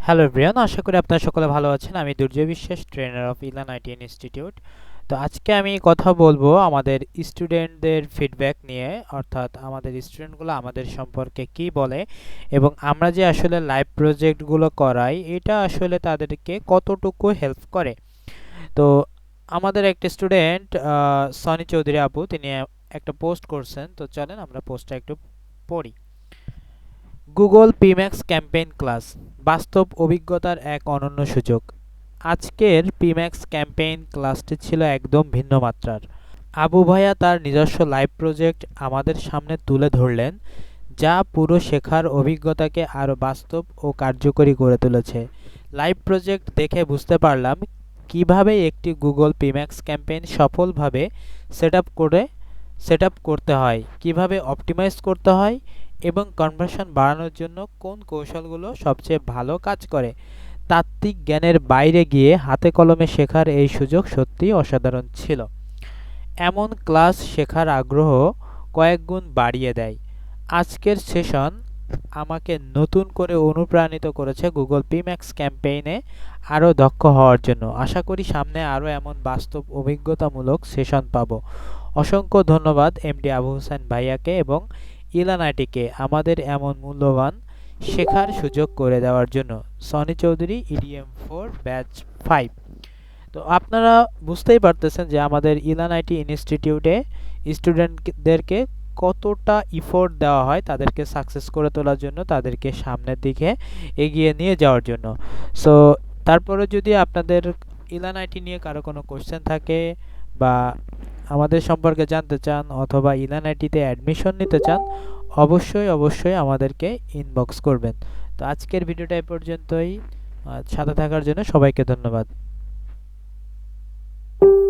Hello everyone, আশা করি আপনারা সকলে ভালো আছেন। আমি দুর্জয় বিশ্বাস, ট্রেনার অফ ইলান আইটি ইনস্টিটিউট। তো আজকে আমি কথা বলবো আমাদের স্টুডেন্টদের ফিডব্যাক নিয়ে, অর্থাৎ আমাদের স্টুডেন্টগুলো আমাদের সম্পর্কে কি বলে এবং আমরা যে আসলে লাইভ প্রজেক্টগুলো করাই এটা আসলে তাদেরকে কতটুকু হেল্প করে। তো আমাদের একটা স্টুডেন্ট সনি চৌধুরী আপু, তিনি একটা পোস্ট করছেন। তো চলেন আমরা পোস্টটা একটু পড়ি। গুগল পিম্যাক্স ক্যাম্পেইন ক্লাস, বাস্তব অভিজ্ঞতার এক অনন্য সুযোগ। আজকের পিম্যাক্স ক্যাম্পেইন ক্লাসটি ছিল একদম ভিন্ন মাত্রার। আবু ভাইয়া তার নিজস্ব লাইভ প্রজেক্ট আমাদের সামনে তুলে ধরলেন, যা পুরো শেখার অভিজ্ঞতাকে আরও বাস্তব ও কার্যকরী করে তুলেছে। লাইভ প্রজেক্ট দেখে বুঝতে পারলাম কিভাবে একটি গুগল পিম্যাক্স ক্যাম্পেইন সফলভাবে সেট আপ করতে হয়, কিভাবে অপটিমাইজ করতে হয় এবং কনভার্সন বাড়ানোর জন্য কোন কৌশলগুলো সবচেয়ে ভালো কাজ করে। তাত্ত্বিক জ্ঞানের বাইরে গিয়ে হাতে কলমে শেখার এই সুযোগ সত্যিই অসাধারণ ছিল। এমন ক্লাস শেখার আগ্রহ কয়েক গুণ বাড়িয়ে দেয়। আজকের সেশন আমাকে নতুন করে অনুপ্রাণিত করেছে গুগল পিম্যাক্স ক্যাম্পেইনে আরও দক্ষ হওয়ার জন্য। আশা করি সামনে আরও এমন বাস্তব অভিজ্ঞতামূলক সেশন পাবো। অসংখ্য ধন্যবাদ এমডি আবু হোসেন ভাইয়াকে এবং ইলান আইটিকে আমাদের এমন মূল্যবান শেখার সুযোগ করে দেওয়ার জন্য। Sony Chowdhury, EDM4 batch 5। তো আপনারা বুঝতেই পারতেছেন যে আমাদের ইলান আইটি ইনস্টিটিউটে স্টুডেন্টদেরকে কতটা ইফোর্ট দেওয়া হয় তাদেরকে সাকসেস করে তোলার জন্য, তাদেরকে সামনের দিকে এগিয়ে নিয়ে যাওয়ার জন্য। সো তারপরে যদি আপনাদের ইলান আইটি নিয়ে কারো কোনো কোশ্চেন থাকে বা আমাদের সম্পর্কে জানতে চান অথবা ইলান আইটিতে অ্যাডমিশন নিতে চান, অবশ্যই আমাদেরকে ইনবক্স করবেন। তো আজকের ভিডিওটা এ পর্যন্তই। সাথে থাকার জন্য সবাইকে ধন্যবাদ।